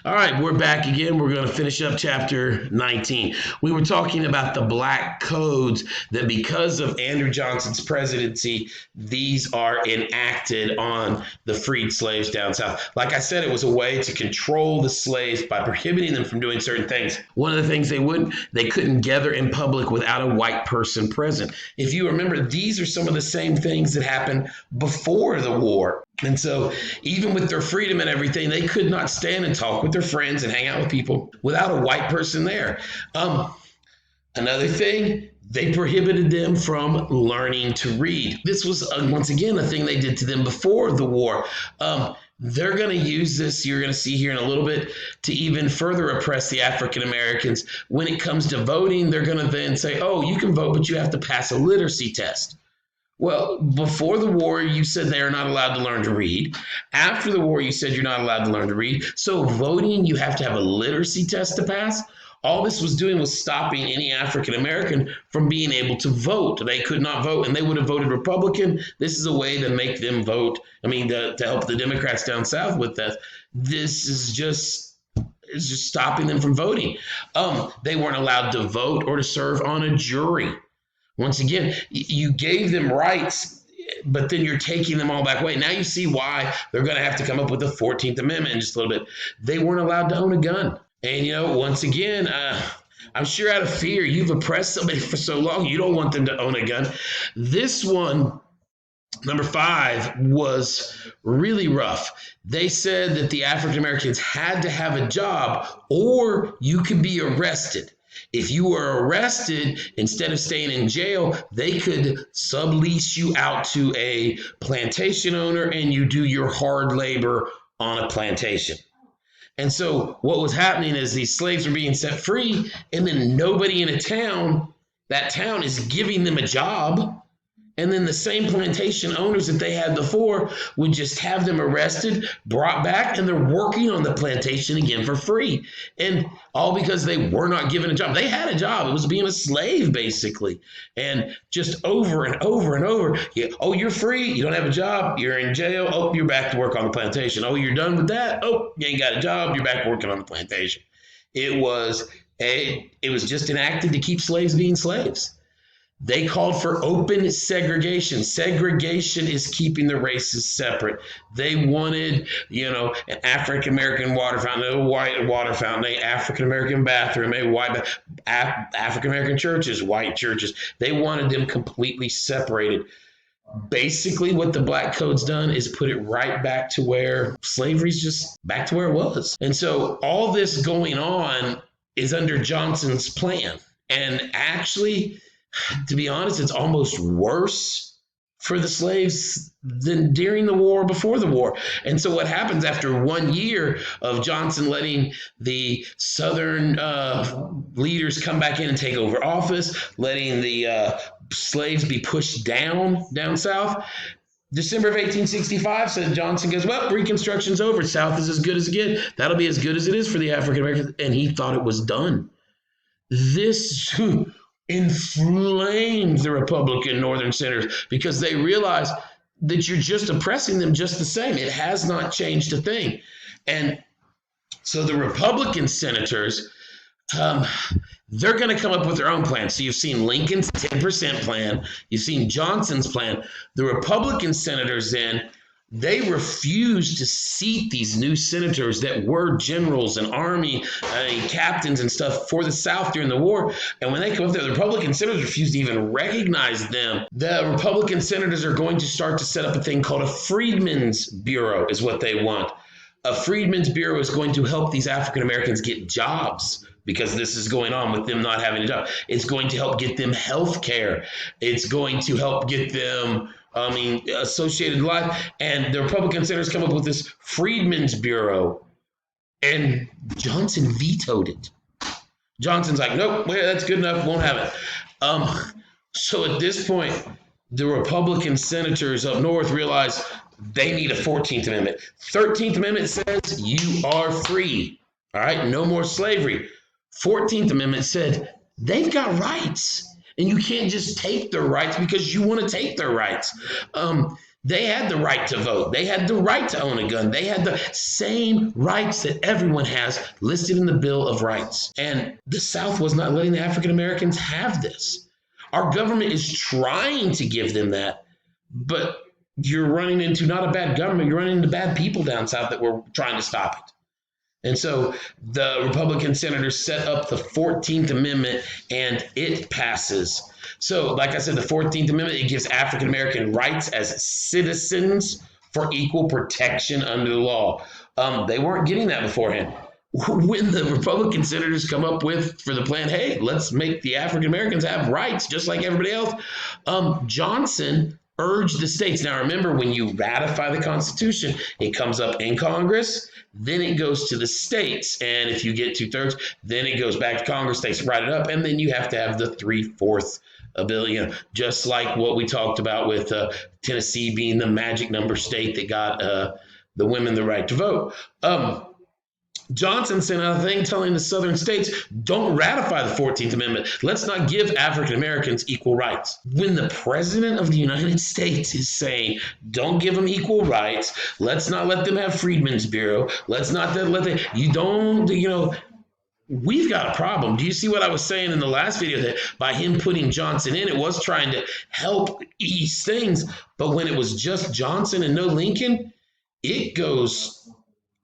All right, we're back again. We're going to finish up chapter 19. We were talking about the black codes that because of Andrew Johnson's presidency, these are enacted on the freed slaves down south. Like I said, it was a way to control the slaves by prohibiting them from doing certain things. One of the things they couldn't gather in public without a white person present. If you remember, these are some of the same things that happened before the war. And so even with their freedom and everything, they could not stand and talk with their friends and hang out with people without a white person there. Another thing, they prohibited them from learning to read. This was, once again, a thing they did to them before the war. They're going to use this, you're going to see here in a little bit, to even further oppress the African Americans. When it comes to voting, they're going to then say, oh, you can vote, but you have to pass a literacy test. Well, before the war, you said they are not allowed to learn to read. After the war, you said you're not allowed to learn to read. So voting, you have to have a literacy test to pass. All this was doing was stopping any African American from being able to vote. They could not vote, and they would have voted Republican. This is a way to make them vote. To help the Democrats down south with that. This is just stopping them from voting. They weren't allowed to vote or to serve on a jury. Once again, you gave them rights, but then you're taking them all back away. Now you see why they're going to have to come up with the 14th Amendment in just a little bit. They weren't allowed to own a gun. And, once again, I'm sure out of fear, you've oppressed somebody for so long, you don't want them to own a gun. This one, number 5, was really rough. They said that the African Americans had to have a job or you could be arrested. If you were arrested, instead of staying in jail, they could sublease you out to a plantation owner and you do your hard labor on a plantation. And so what was happening is these slaves were being set free, and then nobody in that town is giving them a job. And then the same plantation owners that they had before would just have them arrested, brought back, and they're working on the plantation again for free. And all because they were not given a job. They had a job. It was being a slave, basically. And just over and over and over. Oh, you're free. You don't have a job. You're in jail. Oh, you're back to work on the plantation. Oh, you're done with that. Oh, you ain't got a job. You're back working on the plantation. It was just enacted to keep slaves being slaves. They called for open segregation. Segregation is keeping the races separate. They wanted, an African-American water fountain, a white water fountain, an African-American bathroom, a white African-American churches, white churches. They wanted them completely separated. Basically, what the Black Code's done is put it right back to where slavery's just back to where it was. And so all this going on is under Johnson's plan. And actually, to be honest, it's almost worse for the slaves than during the war, before the war. And so what happens after 1 year of Johnson letting the Southern leaders come back in and take over office, letting the slaves be pushed down south, December of 1865 said Johnson goes, well, Reconstruction's over. South is as good as it gets. That'll be as good as it is for the African Americans. And he thought it was done. This inflamed the Republican Northern senators because they realized that you're just oppressing them just the same. It has not changed a thing. And so the Republican senators, they're going to come up with their own plan. So you've seen Lincoln's 10% plan. You've seen Johnson's plan. The Republican senators then, they refused to seat these new senators that were generals and army captains and stuff for the South during the war. And when they come up there, the Republican senators refused to even recognize them. The Republican senators are going to start to set up a thing called a Freedmen's Bureau is what they want. A Freedmen's Bureau is going to help these African Americans get jobs because this is going on with them not having a job. It's going to help get them health care. It's going to help get them associated life. And the Republican senators come up with this Freedmen's Bureau, and Johnson vetoed it. Johnson's like, nope, that's good enough, won't have it. So at this point, the Republican senators up north realize they need a 14th Amendment. 13th Amendment says you are free. All right, no more slavery. 14th Amendment said they've got rights. And you can't just take their rights because you want to take their rights. They had the right to vote. They had the right to own a gun. They had the same rights that everyone has listed in the Bill of Rights. And the South was not letting the African Americans have this. Our government is trying to give them that, but you're running into not a bad government, you're running into bad people down south that were trying to stop it. And so the Republican senators set up the 14th Amendment and it passes. So, like I said, the 14th Amendment, it gives African American rights as citizens for equal protection under the law. They weren't getting that beforehand. When the Republican senators come up with for the plan, hey, let's make the African Americans have rights just like everybody else, Johnson urged the states. Now, remember, when you ratify the Constitution, it comes up in Congress, then it goes to the states. And if you get 2/3, then it goes back to Congress, states write it up, and then you have to have the 3/4 ability, just like what we talked about with Tennessee being the magic number state that got the women the right to vote. Johnson sent out a thing telling the southern states, don't ratify the 14th Amendment. Let's not give African Americans equal rights. When the president of the United States is saying, don't give them equal rights, let's not let them have Freedmen's Bureau, let's not let them, we've got a problem. Do you see what I was saying in the last video, that by him putting Johnson in, it was trying to help ease things, but when it was just Johnson and no Lincoln, it goes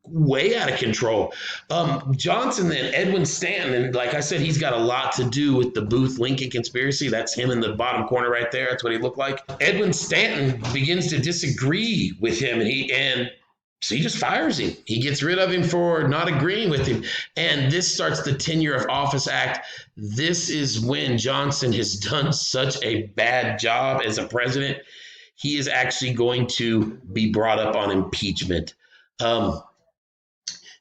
way out of control. Johnson, then Edwin Stanton, and like I said, he's got a lot to do with the Booth-Lincoln conspiracy. That's him in the bottom corner right there. That's what he looked like. Edwin Stanton begins to disagree with him, and so he just fires him. He gets rid of him for not agreeing with him. And this starts the Tenure of Office Act. This is when Johnson has done such a bad job as a president. He is actually going to be brought up on impeachment.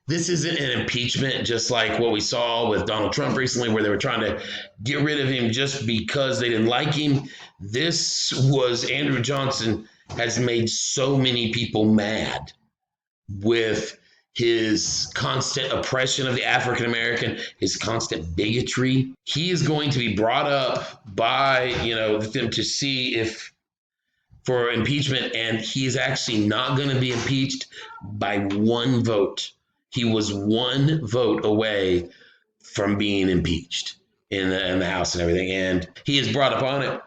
This isn't an impeachment just like what we saw with Donald Trump recently, where they were trying to get rid of him just because they didn't like him. This was Andrew Johnson has made so many people mad with his constant oppression of the African American, his constant bigotry. He is going to be brought up by, them to see if for impeachment, and he is actually not going to be impeached by one vote. He was one vote away from being impeached in the House and everything, and he is brought up on it,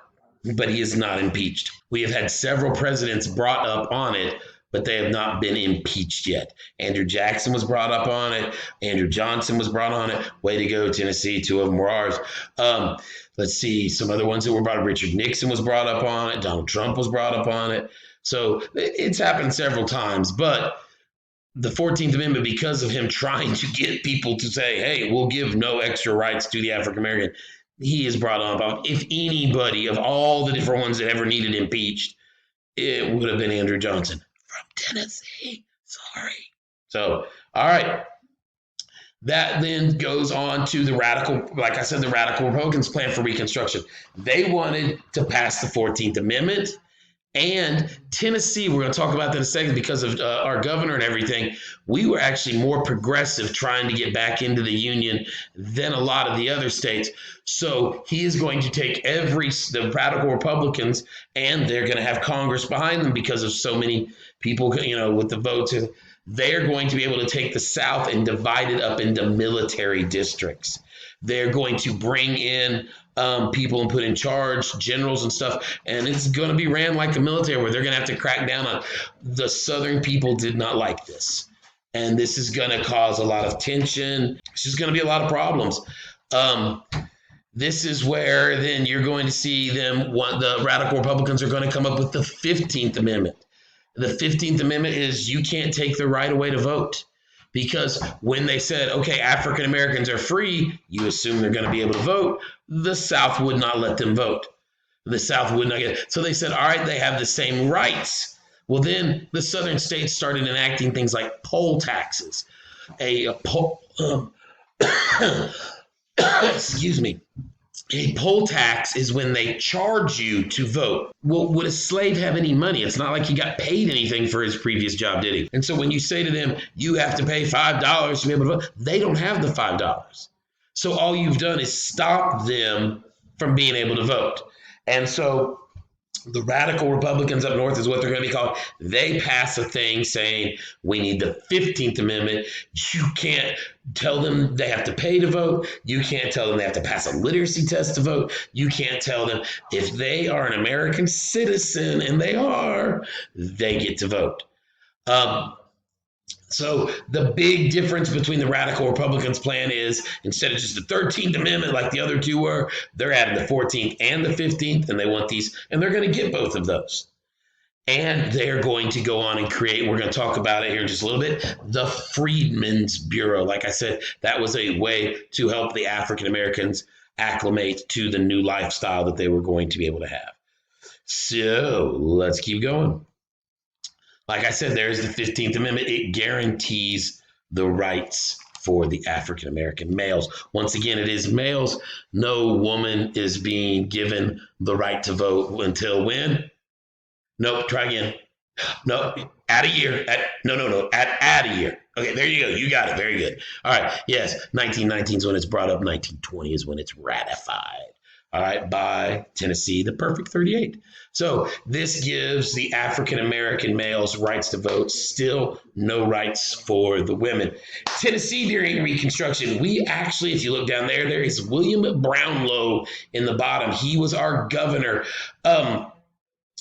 but he is not impeached. We have had several presidents brought up on it, but they have not been impeached yet. Andrew Jackson was brought up on it. Andrew Johnson was brought on it. Way to go, Tennessee. 2 of them were ours. Let's see, some other ones that were brought up. Richard Nixon was brought up on it. Donald Trump was brought up on it. So it's happened several times, but the 14th Amendment, because of him trying to get people to say, hey, we'll give no extra rights to the African American, he is brought up. If anybody of all the different ones that ever needed impeached, it would have been Andrew Johnson from Tennessee. Sorry. So, all right. That then goes on to the radical Republicans' plan for Reconstruction. They wanted to pass the 14th Amendment. And Tennessee, we're going to talk about that in a second because of our governor and everything. We were actually more progressive trying to get back into the Union than a lot of the other states. So he is going to take the radical Republicans, and they're going to have Congress behind them because of so many people, with the votes. They're going to be able to take the South and divide it up into military districts. They're going to bring in people and put in charge, generals and stuff, and it's going to be ran like the military, where they're going to have to crack down on. The Southern people did not like this, and this is going to cause a lot of tension. It's just going to be a lot of problems. This is where then you're going to see the radical Republicans are going to come up with the 15th Amendment. The 15th Amendment is you can't take the right away to vote. Because when they said, okay, African Americans are free, you assume they're going to be able to vote. The South would not let them vote. The South would not get it. So they said, all right, they have the same rights. Well, then the Southern states started enacting things like poll taxes. Excuse me. A poll tax is when they charge you to vote. Well, would a slave have any money? It's not like he got paid anything for his previous job, did he? And so when you say to them, you have to pay $5 to be able to vote, they don't have the $5. So all you've done is stop them from being able to vote. And so The radical Republicans up north is what they're going to be called. They pass a thing saying we need the 15th Amendment. You can't tell them they have to pay to vote. You can't tell them they have to pass a literacy test to vote. You can't tell them if they are an American citizen, and they are, they get to vote. So the big difference between the radical Republicans' plan is instead of just the 13th Amendment like the other two were, they're adding the 14th and the 15th, and they want these, and they're going to get both of those. And they're going to go on and create, we're going to talk about it here in just a little bit, the Freedmen's Bureau. Like I said, that was a way to help the African Americans acclimate to the new lifestyle that they were going to be able to have. So let's keep going. Like I said, there's the 15th Amendment. It guarantees the rights for the African American males. Once again, it is males. No woman is being given the right to vote until when? Nope, try again. No, add a year. Add a year. Okay, there you go. You got it. Very good. All right. Yes, 1919 is when it's brought up. 1920 is when it's ratified. All right, by Tennessee, the Perfect 38. So this gives the African American males rights to vote, still no rights for the women. Tennessee during Reconstruction, we actually, if you look down there, there is William Brownlow in the bottom. He was our governor.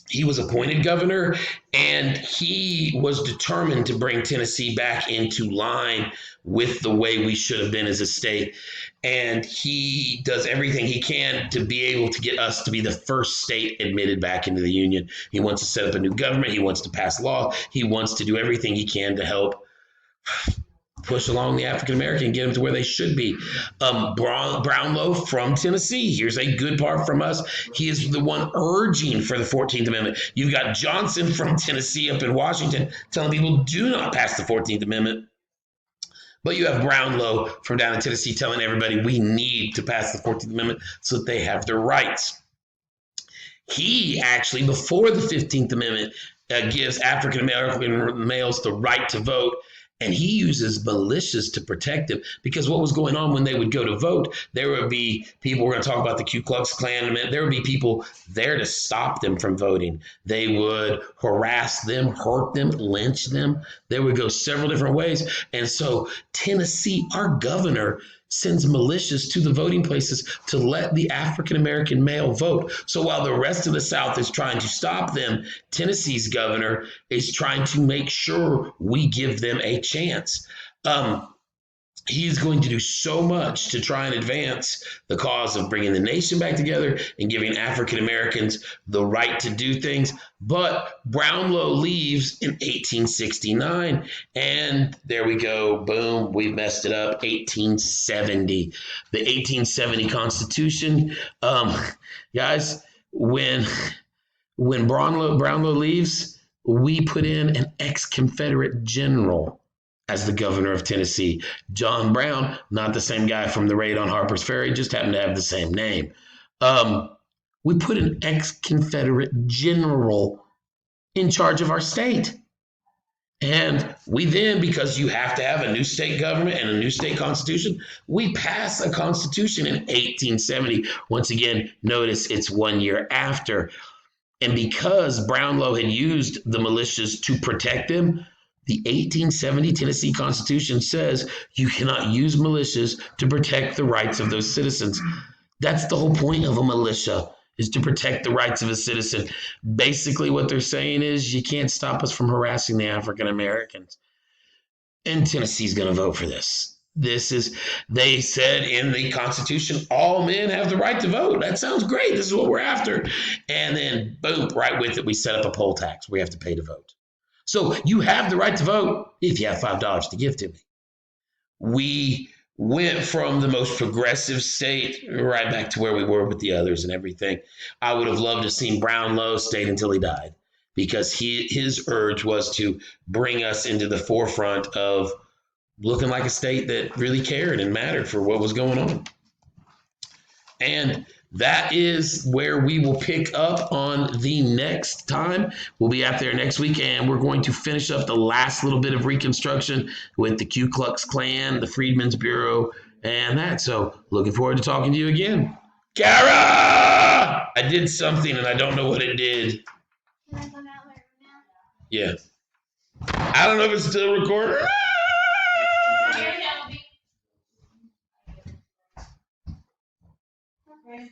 He was appointed governor, and he was determined to bring Tennessee back into line with the way we should have been as a state. And he does everything he can to be able to get us to be the first state admitted back into the Union. He wants to set up a new government. He wants to pass law. He wants to do everything he can to help push along the African American and get them to where they should be. Brownlow from Tennessee. Here's a good part from us. He is the one urging for the 14th Amendment. You've got Johnson from Tennessee up in Washington telling people do not pass the 14th Amendment. But you have Brownlow from down in Tennessee telling everybody we need to pass the 14th Amendment so that they have their rights. He actually, before the 15th Amendment, gives African American males the right to vote. And he uses militias to protect them, because what was going on when they would go to vote, there would be people, we're going to talk about the Ku Klux Klan, there would be people there to stop them from voting. They would harass them, hurt them, lynch them. They would go several different ways. And so Tennessee, our governor, sends militias to the voting places to let the African American male vote. So while the rest of the South is trying to stop them, Tennessee's governor is trying to make sure we give them a chance. He is going to do so much to try and advance the cause of bringing the nation back together and giving African Americans the right to do things. But Brownlow leaves in 1869, and there we go. Boom, we messed it up. 1870, the 1870 Constitution. Guys, when Brownlow leaves, we put in an ex-Confederate general as the governor of Tennessee. John Brown, not the same guy from the raid on Harper's Ferry, just happened to have the same name. We put an ex-Confederate general in charge of our state. And we then, because you have to have a new state government and a new state constitution, we pass a constitution in 1870. Once again, notice it's 1 year after. And because Brownlow had used the militias to protect them, the 1870 Tennessee Constitution says you cannot use militias to protect the rights of those citizens. That's the whole point of a militia, is to protect the rights of a citizen. Basically, what they're saying is you can't stop us from harassing the African Americans. And Tennessee's going to vote for this. They said in the Constitution, all men have the right to vote. That sounds great. This is what we're after. And then, boom, right with it, we set up a poll tax. We have to pay to vote. So you have the right to vote if you have $5 to give to me. We went from the most progressive state right back to where we were with the others and everything. I would have loved to have seen Brownlow stay until he died, because his urge was to bring us into the forefront of looking like a state that really cared and mattered for what was going on. And that is where we will pick up on the next time. We'll be out there next week, and we're going to finish up the last little bit of Reconstruction with the Ku Klux Klan, the Freedmen's Bureau, and that. So looking forward to talking to you again. Kara! I did something and I don't know what it did. Can I come out my room now? Yeah. I don't know if it's still recording. Okay.